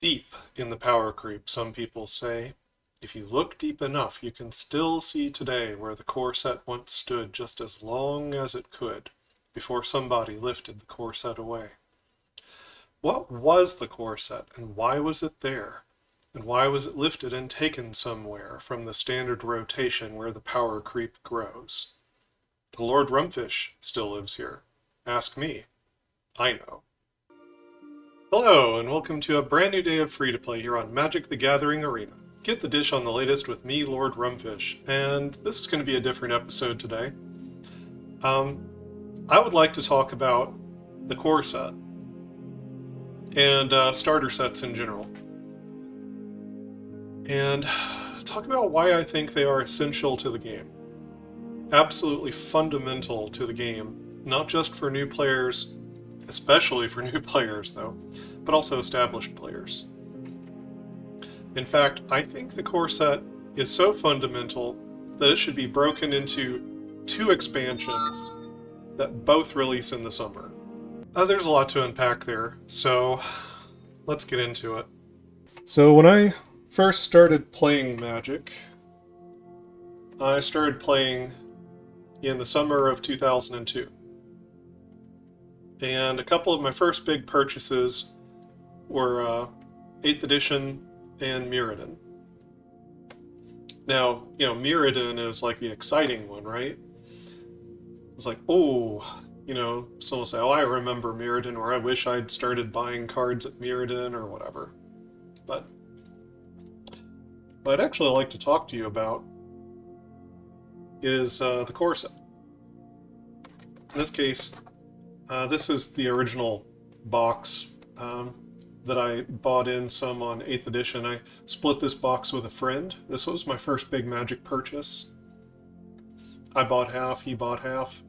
Deep in the power creep, some people say. If you look deep enough, you can still see today where the core set once stood just as long as it could, before somebody lifted the core set away. What was the core set, and why was it there? And why was it lifted and taken somewhere from the standard rotation where the power creep grows? The Lord Rumfish still lives here. Ask me. I know. Hello, and welcome to a brand new day of free-to-play here on Magic the Gathering Arena. Get the dish on the latest with me, Lord Rumfish, and this is going to be a different episode today. I would like to talk about the core set and starter sets in general, and talk about why I think they are essential to the game. Absolutely fundamental to the game, not just for new players, especially for new players though, but also established players. In fact, I think the core set is so fundamental that it should be broken into two expansions that both release in the summer. There's a lot to unpack there, so let's get into it. So when I first started playing Magic, I started playing in the summer of 2002. And a couple of my first big purchases were 8th edition and Mirrodin. Now, Mirrodin is like the exciting one, right? It's like, oh, someone will say, oh, I remember Mirrodin, or I wish I'd started buying cards at Mirrodin, or whatever. But what I'd actually like to talk to you about is the core set. In this case, this is the original box that I bought in some on 8th edition. I split this box with a friend. This was my first big Magic purchase. I bought half, he bought half.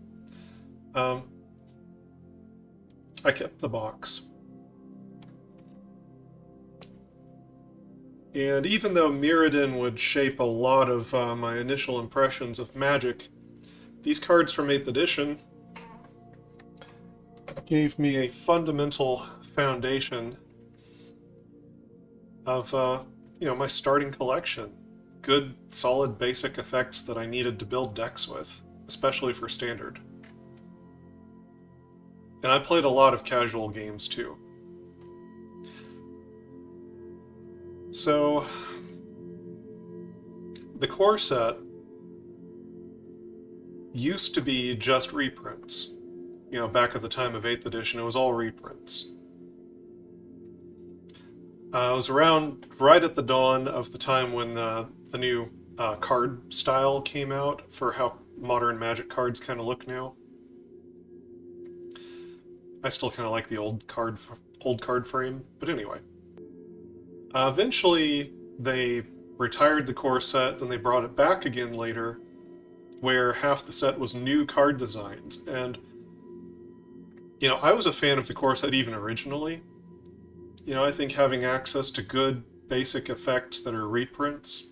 I kept the box. And even though Mirrodin would shape a lot of my initial impressions of Magic, these cards from 8th edition gave me a fundamental foundation of my starting collection. Good, solid, basic effects that I needed to build decks with, especially for Standard. And I played a lot of casual games too. So, the core set used to be just reprints. Back at the time of 8th edition, it was all reprints. It was around right at the dawn of the time when the new card style came out for how modern Magic cards kind of look now. I still kind of like the old card frame, but anyway. Eventually, they retired the core set, then they brought it back again later, where half the set was new card designs. And I was a fan of the core set even originally. I think having access to good basic effects that are reprints,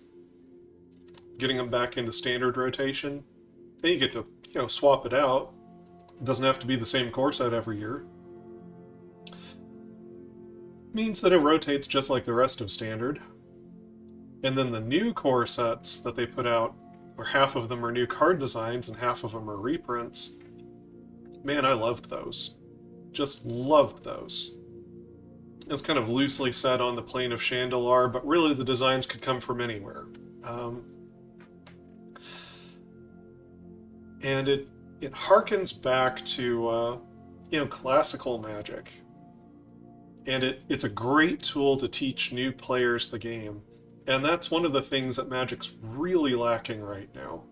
getting them back into standard rotation, then you get to, swap it out. It doesn't have to be the same core set every year. Means that it rotates just like the rest of standard. And then the new core sets that they put out, where half of them are new card designs and half of them are reprints, man, I loved those. Just loved those. It's kind of loosely set on the plane of Chandelar, but really the designs could come from anywhere. And it harkens back to classical Magic. And it's a great tool to teach new players the game. And that's one of the things that Magic's really lacking right now,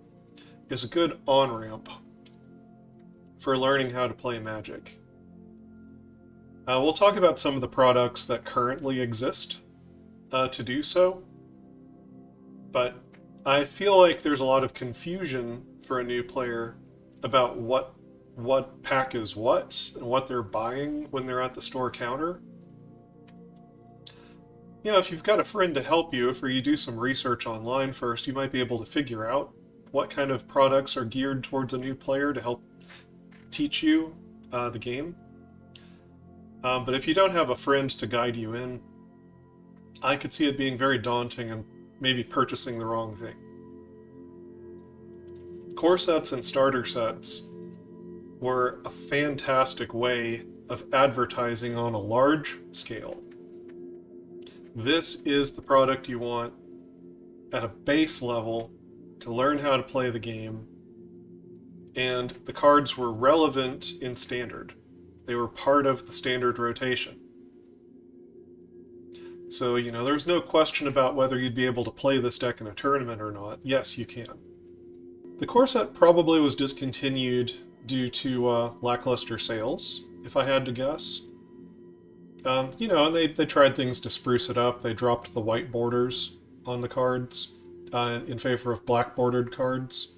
is a good on-ramp for learning how to play Magic. We'll talk about some of the products that currently exist to do so, but I feel like there's a lot of confusion for a new player about what pack is what, and what they're buying when they're at the store counter. If you've got a friend to help you, if you do some research online first, you might be able to figure out what kind of products are geared towards a new player to help teach you the game. But if you don't have a friend to guide you in, I could see it being very daunting and maybe purchasing the wrong thing. Core sets and starter sets were a fantastic way of advertising on a large scale. This is the product you want at a base level to learn how to play the game, and the cards were relevant in standard. They were part of the standard rotation. So, there's no question about whether you'd be able to play this deck in a tournament or not. Yes, you can. The core set probably was discontinued due to lackluster sales, if I had to guess. And they tried things to spruce it up. They dropped the white borders on the cards in favor of black bordered cards.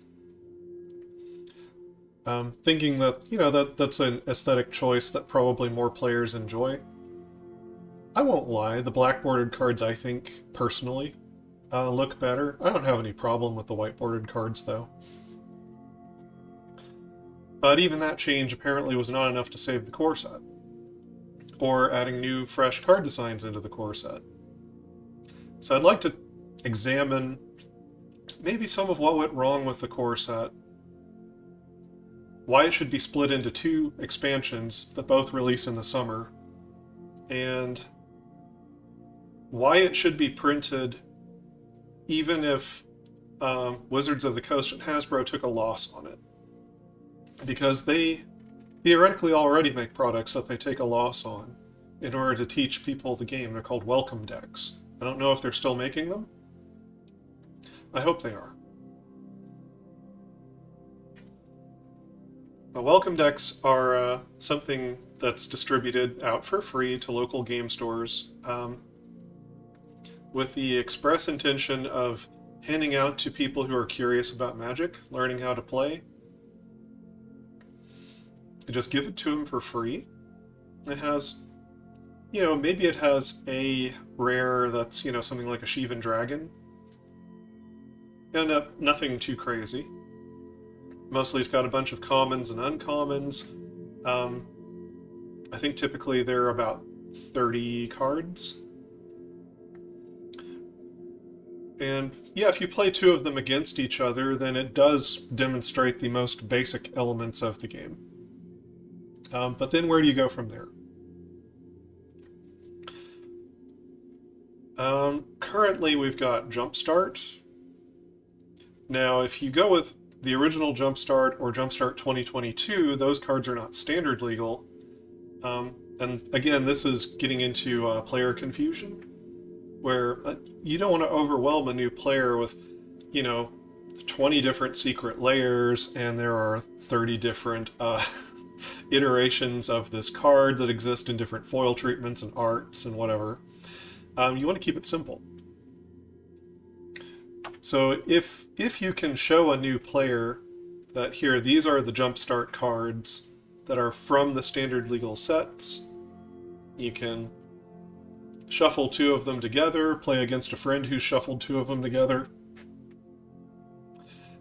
Thinking that, that's an aesthetic choice that probably more players enjoy. I won't lie, the black bordered cards, I think, personally, look better. I don't have any problem with the white bordered cards, though. But even that change apparently was not enough to save the core set, or adding new, fresh card designs into the core set. So I'd like to examine maybe some of what went wrong with the core set, why it should be split into 2 expansions that both release in the summer, and why it should be printed even if Wizards of the Coast and Hasbro took a loss on it. Because they theoretically already make products that they take a loss on in order to teach people the game. They're called welcome decks. I don't know if they're still making them. I hope they are. But welcome decks are something that's distributed out for free to local game stores with the express intention of handing out to people who are curious about Magic, learning how to play. You just give it to them for free. It has, maybe it has a rare that's, something like a Shivan Dragon. And nothing too crazy. Mostly it's got a bunch of commons and uncommons. I think typically there are about 30 cards. And yeah, if you play 2 of them against each other, then it does demonstrate the most basic elements of the game. But then where do you go from there? Currently we've got Jumpstart. Now, if you go with the original Jumpstart or Jumpstart 2022, those cards are not standard legal. And again, this is getting into player confusion, where you don't want to overwhelm a new player with, 20 different secret layers, and there are 30 different iterations of this card that exist in different foil treatments and arts and whatever. You want to keep it simple. So if you can show a new player that here, these are the Jumpstart cards that are from the standard legal sets, you can shuffle 2 of them together, play against a friend who's shuffled 2 of them together,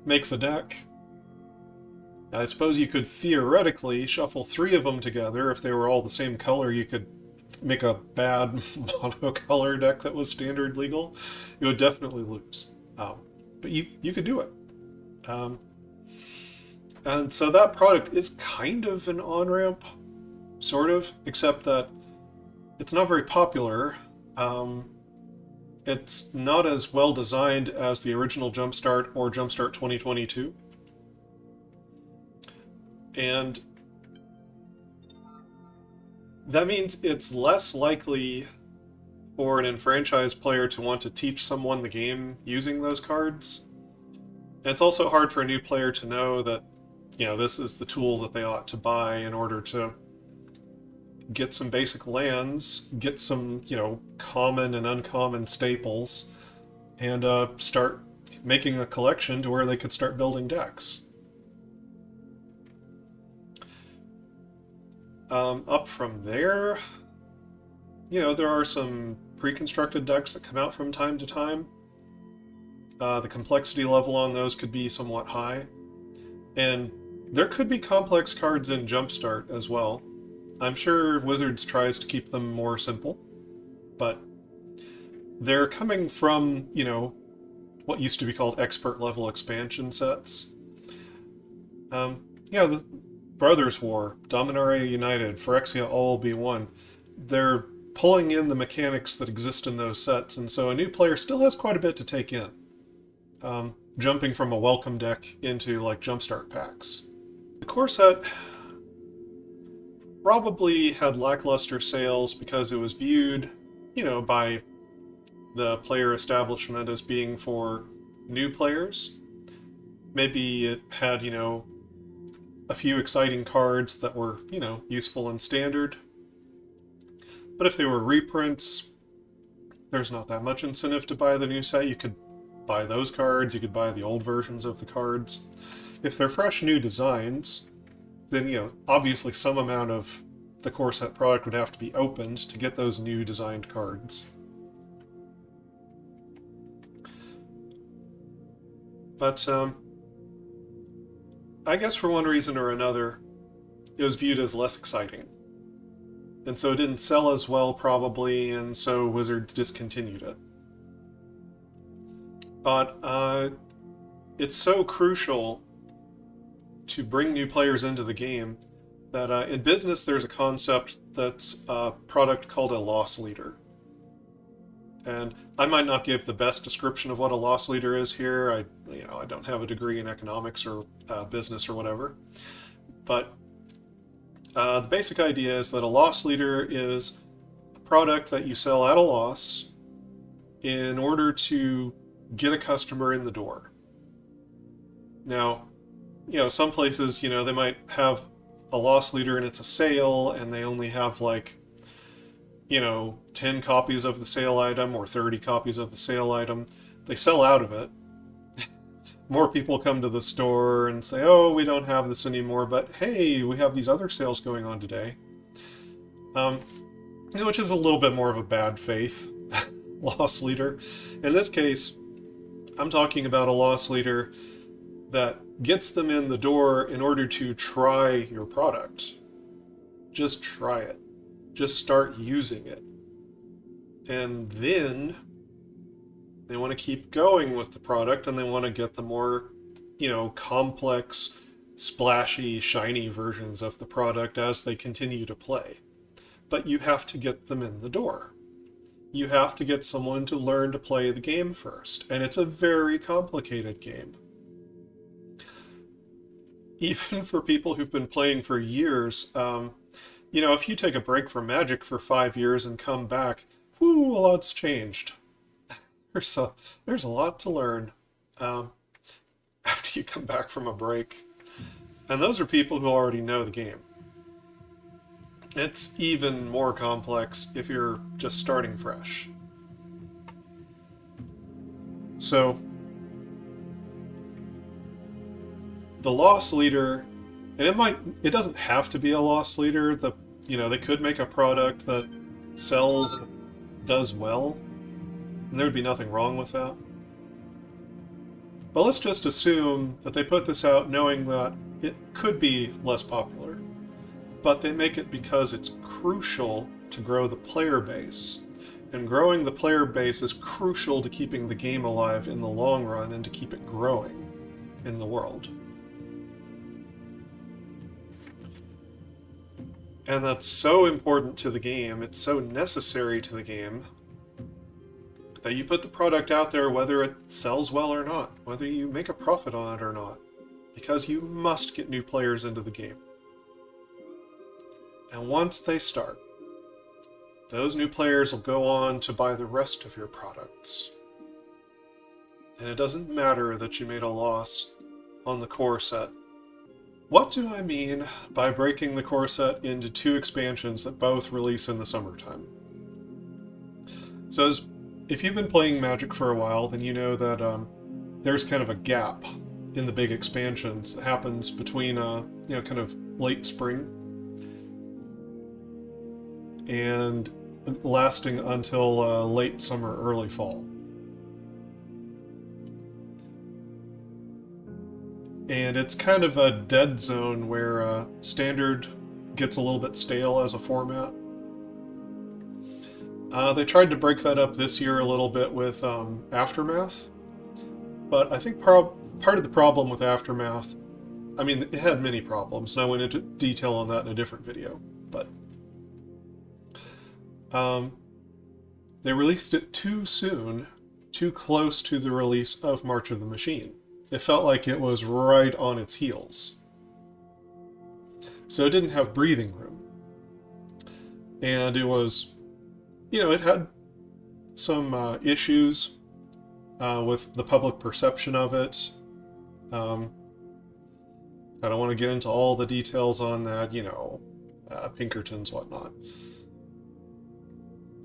makes a deck. I suppose you could theoretically shuffle 3 of them together. If they were all the same color, you could make a bad monocolor deck that was standard legal. You would definitely lose. But you could do it. And so that product is kind of an on-ramp, sort of, except that it's not very popular. It's not as well designed as the original Jumpstart or Jumpstart 2022. And that means it's less likely for an enfranchised player to want to teach someone the game using those cards. And it's also hard for a new player to know that, this is the tool that they ought to buy in order to get some basic lands, get some, common and uncommon staples, and start making a collection to where they could start building decks. Up from there, there are some pre-constructed decks that come out from time to time. The complexity level on those could be somewhat high. And there could be complex cards in Jumpstart as well. I'm sure Wizards tries to keep them more simple, but they're coming from, what used to be called expert level expansion sets. Yeah, the Brothers War, Dominaria United, Phyrexia All Will Be One. They're pulling in the mechanics that exist in those sets, and so a new player still has quite a bit to take in. Jumping from a welcome deck into like jumpstart packs. The core set probably had lackluster sales because it was viewed, by the player establishment as being for new players. Maybe it had, a few exciting cards that were, useful in standard. But if they were reprints, there's not that much incentive to buy the new set. You could buy those cards, you could buy the old versions of the cards. If they're fresh new designs, then, obviously some amount of the core set product would have to be opened to get those new designed cards. But I guess for one reason or another, it was viewed as less exciting. And so it didn't sell as well, probably, and so Wizards discontinued it. But it's so crucial to bring new players into the game that in business there's a concept that's a product called a loss leader. And I might not give the best description of what a loss leader is here. I don't have a degree in economics or business or whatever. But the basic idea is that a loss leader is a product that you sell at a loss in order to get a customer in the door. Now, some places, they might have a loss leader and it's a sale and they only have 10 copies of the sale item or 30 copies of the sale item. They sell out of it. More people come to the store and say, oh, we don't have this anymore, but hey, we have these other sales going on today. Which is a little bit more of a bad faith loss leader. In this case, I'm talking about a loss leader that gets them in the door in order to try your product. Just try it. Just start using it. And then they want to keep going with the product and they want to get the more, complex, splashy, shiny versions of the product as they continue to play. But you have to get them in the door. You have to get someone to learn to play the game first. And it's a very complicated game. Even for people who've been playing for years, if you take a break from Magic for 5 years and come back, a lot's changed. There's a lot to learn after you come back from a break. And those are people who already know the game. It's even more complex if you're just starting fresh. So, the loss leader, and it doesn't have to be a loss leader. They could make a product that sells and does well, and there'd be nothing wrong with that. But let's just assume that they put this out knowing that it could be less popular, but they make it because it's crucial to grow the player base. And growing the player base is crucial to keeping the game alive in the long run and to keep it growing in the world. And that's so important to the game, it's so necessary to the game, that you put the product out there whether it sells well or not, whether you make a profit on it or not, because you must get new players into the game. And once they start, those new players will go on to buy the rest of your products. And it doesn't matter that you made a loss on the core set. What do I mean by breaking the core set into 2 expansions that both release in the summertime? So if you've been playing Magic for a while, then you know that there's kind of a gap in the big expansions that happens between kind of late spring and lasting until late summer, early fall. And it's kind of a dead zone where Standard gets a little bit stale as a format. They tried to break that up this year a little bit with Aftermath, but I think part of the problem with Aftermath, I mean, it had many problems, and I went into detail on that in a different video, but um, they released it too soon, too close to the release of March of the Machine. It felt like it was right on its heels. So it didn't have breathing room. And it was, it had some issues with the public perception of it. I don't want to get into all the details on that, Pinkertons, whatnot.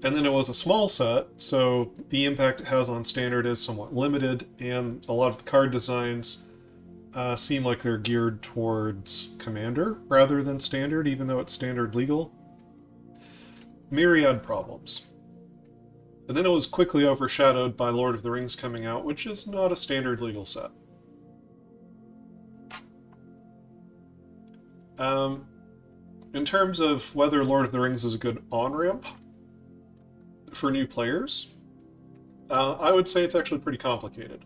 And then it was a small set, so the impact it has on standard is somewhat limited, and a lot of the card designs seem like they're geared towards Commander rather than standard, even though it's standard legal. Myriad problems. And then it was quickly overshadowed by Lord of the Rings coming out, which is not a standard legal set. In terms of whether Lord of the Rings is a good on-ramp for new players, I would say it's actually pretty complicated.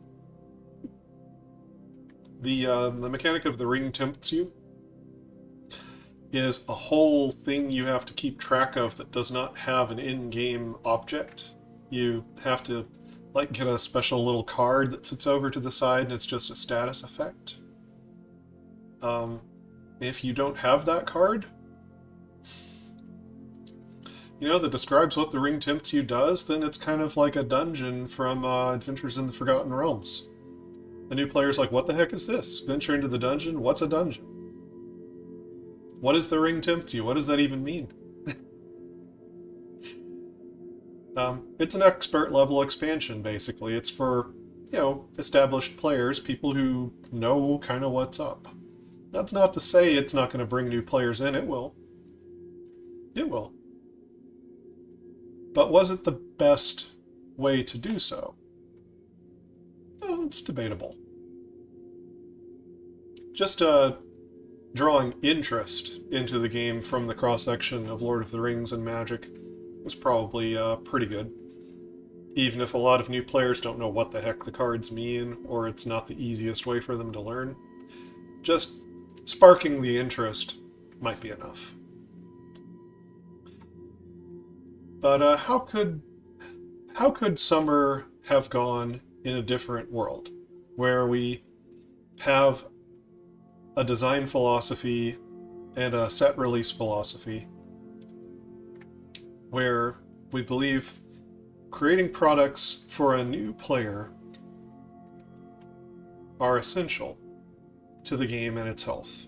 The mechanic of the ring tempts you is a whole thing you have to keep track of that does not have an in-game object. You have to get a special little card that sits over to the side and it's just a status effect. If you don't have that card, that describes what the ring tempts you does, then it's kind of like a dungeon from Adventures in the Forgotten Realms. The new player's like, what the heck is this? Venture into the dungeon? What's a dungeon? What is the ring tempts you? What does that even mean? It's an expert level expansion, basically. It's for, established players, people who know kind of what's up. That's not to say it's not going to bring new players in. It will. It will. But was it the best way to do so? Well, it's debatable. Just drawing interest into the game from the cross-section of Lord of the Rings and Magic was probably pretty good. Even if a lot of new players don't know what the heck the cards mean, or it's not the easiest way for them to learn, just sparking the interest might be enough. But how could summer have gone in a different world, where we have a design philosophy and a set release philosophy, where we believe creating products for a new player are essential to the game and its health?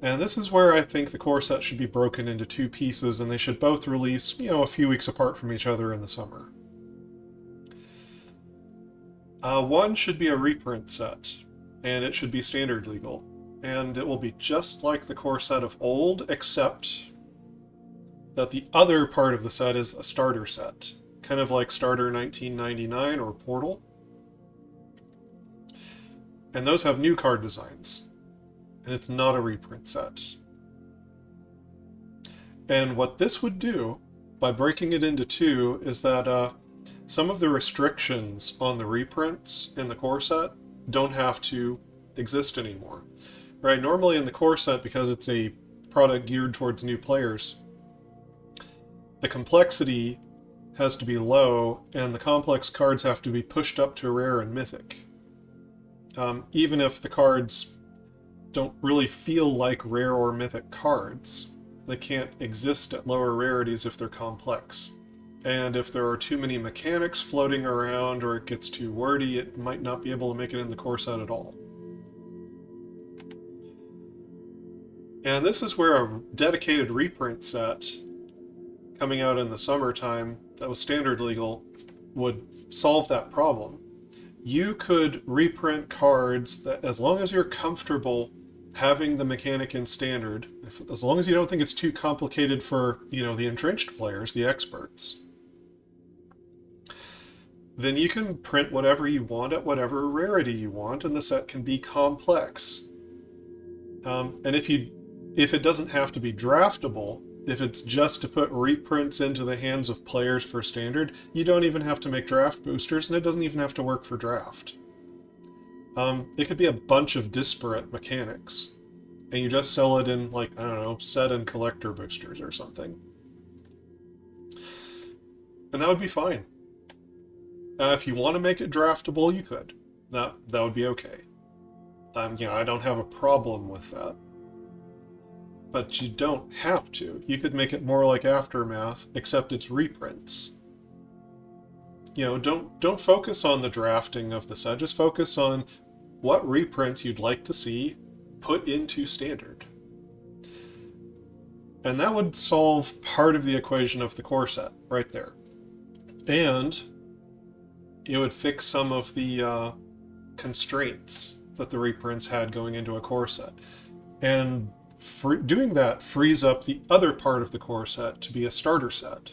And this is where I think the core set should be broken into two pieces, and they should both release, a few weeks apart from each other in the summer. One should be a reprint set, and it should be standard legal. And it will be just like the core set of old, except that the other part of the set is a starter set, kind of like Starter 1999 or Portal. And those have new card designs. And it's not a reprint set. And what this would do, by breaking it into two, is that some of the restrictions on the reprints in the core set don't have to exist anymore. Right? Normally in the core set, because it's a product geared towards new players, the complexity has to be low, and the complex cards have to be pushed up to rare and mythic. Even if the cards don't really feel like rare or mythic cards. They can't exist at lower rarities if they're complex. And if there are too many mechanics floating around or it gets too wordy, it might not be able to make it in the core set at all. And this is where a dedicated reprint set coming out in the summertime that was standard legal would solve that problem. You could reprint cards that, as long as you're comfortable having the mechanic in standard, as long as you don't think it's too complicated for, the entrenched players, the experts, then you can print whatever you want at whatever rarity you want, and the set can be complex. And if it doesn't have to be draftable, if it's just to put reprints into the hands of players for standard, you don't even have to make draft boosters, and it doesn't even have to work for draft. It could be a bunch of disparate mechanics, and you just sell it in, like, I don't know, set and collector boosters or something. And that would be fine. If you want to make it draftable, you could. That would be okay. I don't have a problem with that. But you don't have to. You could make it more like Aftermath, except it's reprints. Don't focus on the drafting of the set. Just focus on what reprints you'd like to see put into standard. And that would solve part of the equation of the core set right there. And it would fix some of the constraints that the reprints had going into a core set. And doing that frees up the other part of the core set to be a starter set.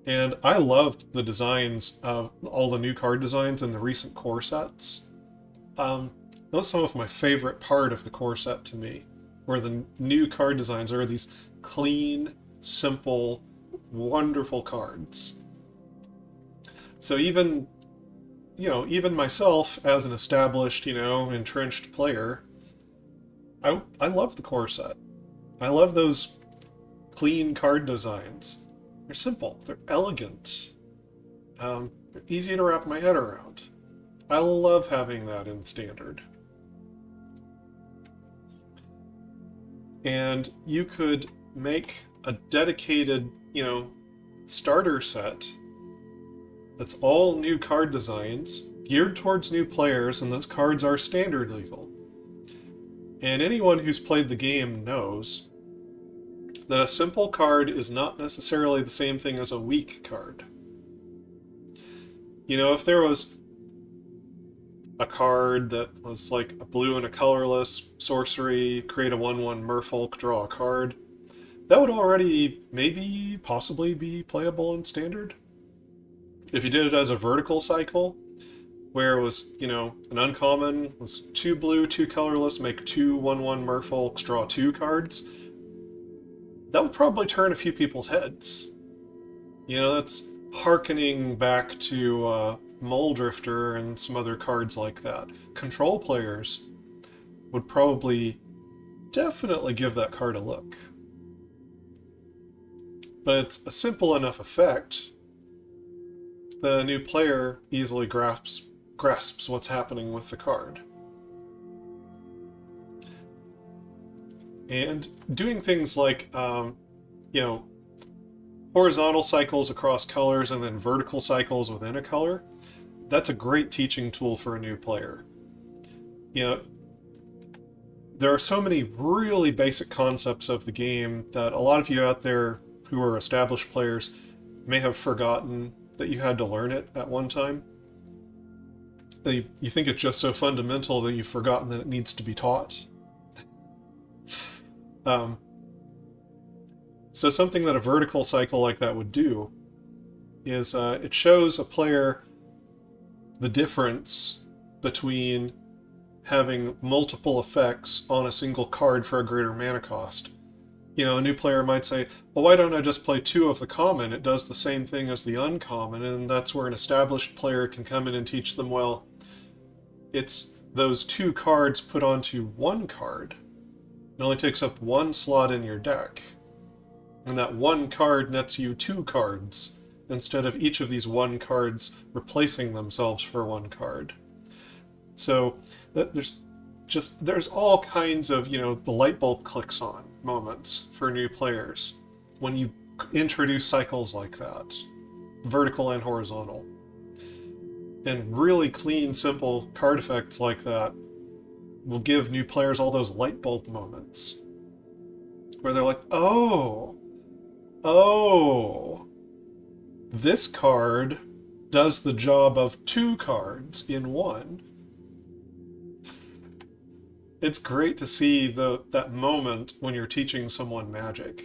And I loved the designs of all the new card designs in the recent core sets. Those are some of my favorite part of the core set to me, where the new card designs are these clean, simple, wonderful cards. So even myself as an established, entrenched player, I love the core set. I love those clean card designs. They're simple. They're elegant. They're easy to wrap my head around. I love having that in standard. And you could make a dedicated, starter set that's all new card designs, geared towards new players, and those cards are standard legal. And anyone who's played the game knows that a simple card is not necessarily the same thing as a weak card. If there was a card that was like a blue and a colorless sorcery, create a 1/1 merfolk, draw a card, that would already possibly be playable in standard. If you did it as a vertical cycle, where it was, an uncommon was 2 blue, 2 colorless, make 2 1/1 merfolks, draw 2 cards, that would probably turn a few people's heads. That's hearkening back to Muldrifter and some other cards like that. Control players would probably definitely give that card a look. But it's a simple enough effect, the new player easily grasps what's happening with the card. And doing things like, horizontal cycles across colors and then vertical cycles within a color, that's a great teaching tool for a new player. There are so many really basic concepts of the game that a lot of you out there who are established players may have forgotten that you had to learn it at one time. You think it's just so fundamental that you've forgotten that it needs to be taught. So something that a vertical cycle like that would do is it shows a player the difference between having multiple effects on a single card for a greater mana cost. A new player might say, well, why don't I just play 2 of the common? It does the same thing as the uncommon, and that's where an established player can come in and teach them, well, it's those 2 cards put onto 1 card. It only takes up 1 slot in your deck. And that 1 card nets you 2 cards, instead of each of these 1 cards replacing themselves for 1 card. So there's all kinds of, the light bulb clicks on moments for new players when you introduce cycles like that, vertical and horizontal. And really clean, simple card effects like that will give new players all those light bulb moments where they're like, oh, this card does the job of 2 cards in 1. It's great to see that moment when you're teaching someone Magic.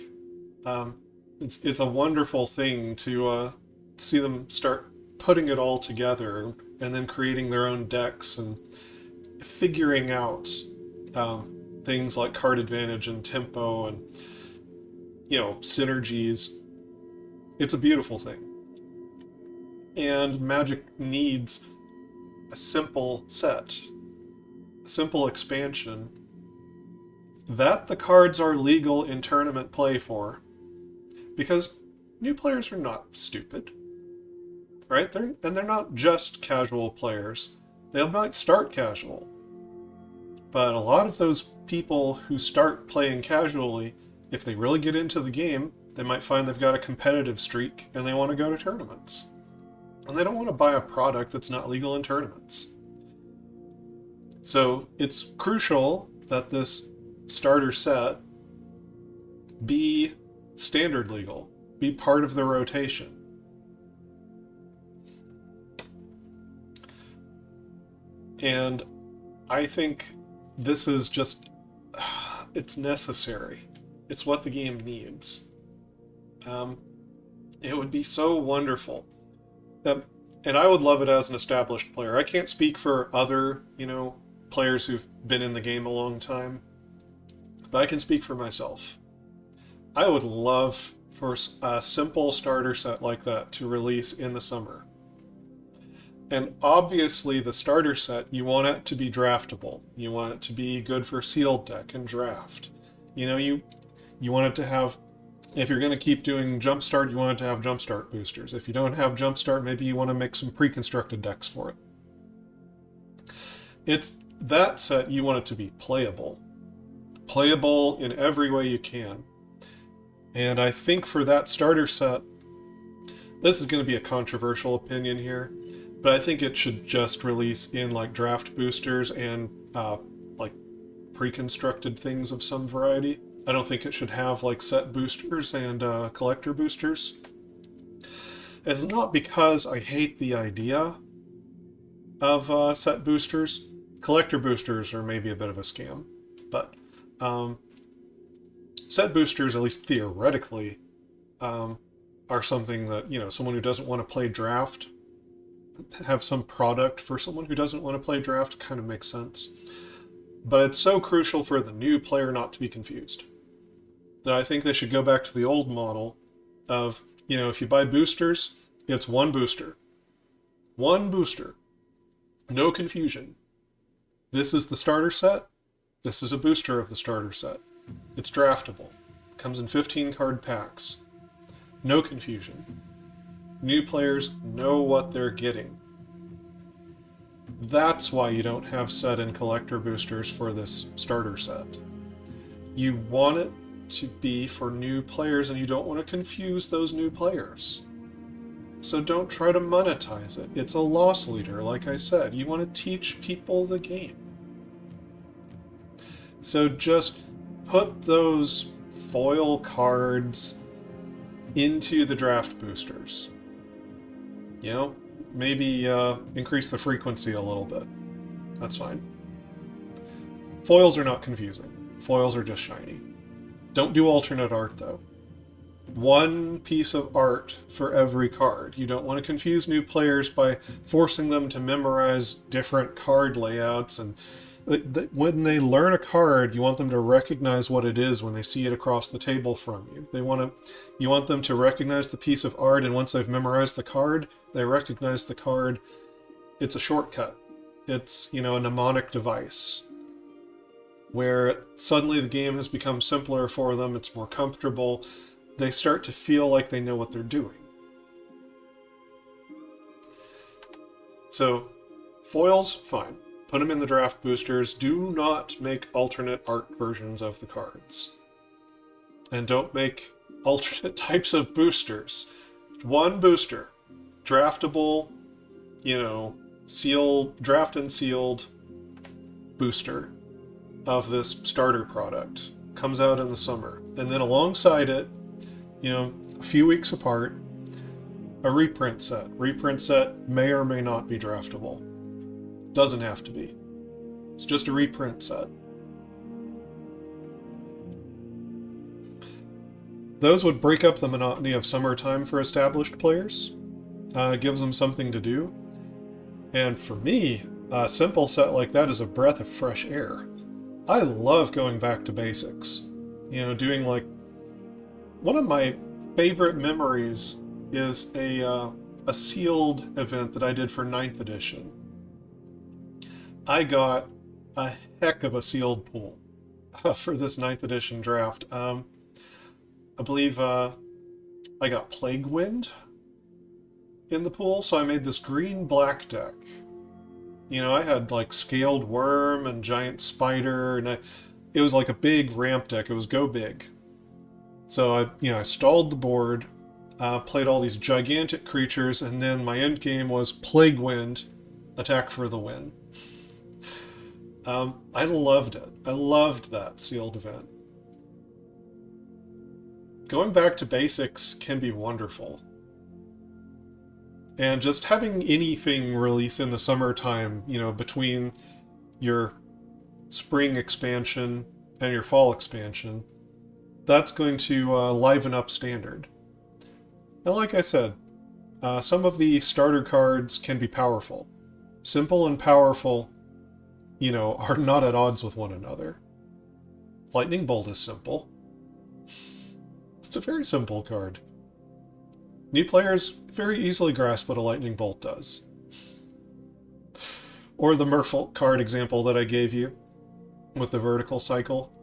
It's a wonderful thing to see them start putting it all together and then creating their own decks and figuring out things like card advantage and tempo and synergies. It's a beautiful thing. And Magic needs a simple set, a simple expansion that the cards are legal in tournament play for, because new players are not stupid, right? They're not just casual players. They might start casual, but a lot of those people who start playing casually, if they really get into the game, they might find they've got a competitive streak and they want to go to tournaments. And they don't want to buy a product that's not legal in tournaments. So it's crucial that this starter set be standard legal, be part of the rotation. And I think this is just, it's necessary. It's what the game needs. It would be so wonderful. And I would love it as an established player. I can't speak for other, players who've been in the game a long time, but I can speak for myself. I would love for a simple starter set like that to release in the summer. And obviously the starter set, you want it to be draftable. You want it to be good for sealed deck and draft. You want it to have, if you're going to keep doing Jumpstart, you want it to have Jumpstart boosters. If you don't have Jumpstart, maybe you want to make some pre-constructed decks for it. It's that set, you want it to be playable. Playable in every way you can. And I think for that starter set, this is going to be a controversial opinion here, but I think it should just release in like draft boosters and like pre-constructed things of some variety. I don't think it should have like set boosters and collector boosters. It's not because I hate the idea of set boosters. Collector boosters are maybe a bit of a scam, but set boosters, at least theoretically, are something that, someone who doesn't want to play draft, have some product for someone who doesn't want to play draft kind of makes sense. But it's so crucial for the new player not to be confused that I think they should go back to the old model of, if you buy boosters, it's one booster. One booster. No confusion. This is the starter set. This is a booster of the starter set. It's draftable. Comes in 15 card packs. No confusion. New players know what they're getting. That's why you don't have set and collector boosters for this starter set. You want it to be for new players, and you don't want to confuse those new players. So don't try to monetize it. It's a loss leader, like I said. You want to teach people the game. So just put those foil cards into the draft boosters. Maybe increase the frequency a little bit. That's fine. Foils are not confusing. Foils are just shiny. Don't do alternate art, though. One piece of art for every card. You don't want to confuse new players by forcing them to memorize different card layouts. And when they learn a card, you want them to recognize what it is when they see it across the table from you. You want them to recognize the piece of art, and once they've memorized the card, they recognize the card. It's a shortcut. It's, a mnemonic device where suddenly the game has become simpler for them. It's more comfortable. They start to feel like they know what they're doing. So, foils, fine. Put them in the draft boosters. Do not make alternate art versions of the cards. And don't make alternate types of boosters. One booster. Draftable, draft and sealed booster of this starter product. Comes out in the summer. And then alongside it, a few weeks apart, a reprint set. Reprint set may or may not be draftable. Doesn't have to be. It's just a reprint set. Those would break up the monotony of summertime for established players. Gives them something to do. And for me, a simple set like that is a breath of fresh air. I love going back to basics. Doing like One of my favorite memories is a sealed event that I did for ninth edition. I got a heck of a sealed pool for this ninth edition draft. I believe I got Plague Wind in the pool, so I made this green-black deck. You know, I had like Scaled Worm and Giant Spider, and it was like a big ramp deck. It was go big. So I stalled the board, played all these gigantic creatures, and then my end game was Plague Wind, attack for the win. I loved it. I loved that sealed event. Going back to basics can be wonderful. And just having anything release in the summertime, between your spring expansion and your fall expansion, that's going to liven up Standard. And like I said, some of the starter cards can be powerful. Simple and powerful, are not at odds with one another. Lightning Bolt is simple. It's a very simple card. New players very easily grasp what a Lightning Bolt does. Or the Merfolk card example that I gave you with the vertical cycle.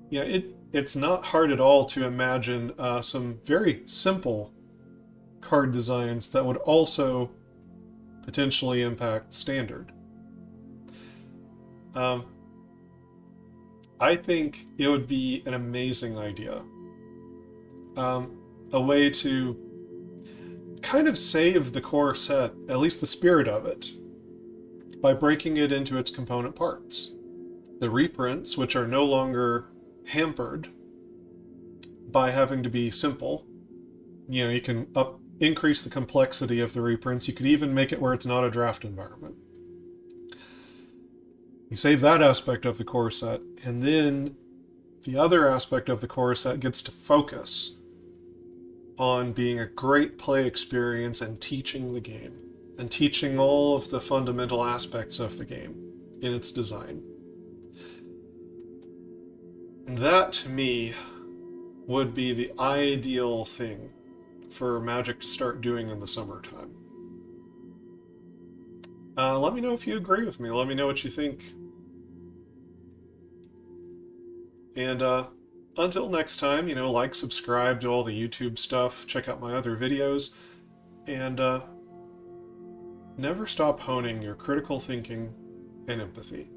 Yeah, it's not hard at all to imagine some very simple card designs that would also potentially impact Standard. I think it would be an amazing idea. A way to kind of save the core set, at least the spirit of it, by breaking it into its component parts. The reprints, which are no longer hampered by having to be simple. You can increase the complexity of the reprints. You could even make it where it's not a draft environment. You save that aspect of the core set, and then the other aspect of the core set gets to focus on being a great play experience and teaching the game, and teaching all of the fundamental aspects of the game in its design. And that, to me, would be the ideal thing for Magic to start doing in the summertime. Let me know if you agree with me. Let me know what you think. And until next time, like, subscribe to all the YouTube stuff, check out my other videos, and never stop honing your critical thinking and empathy.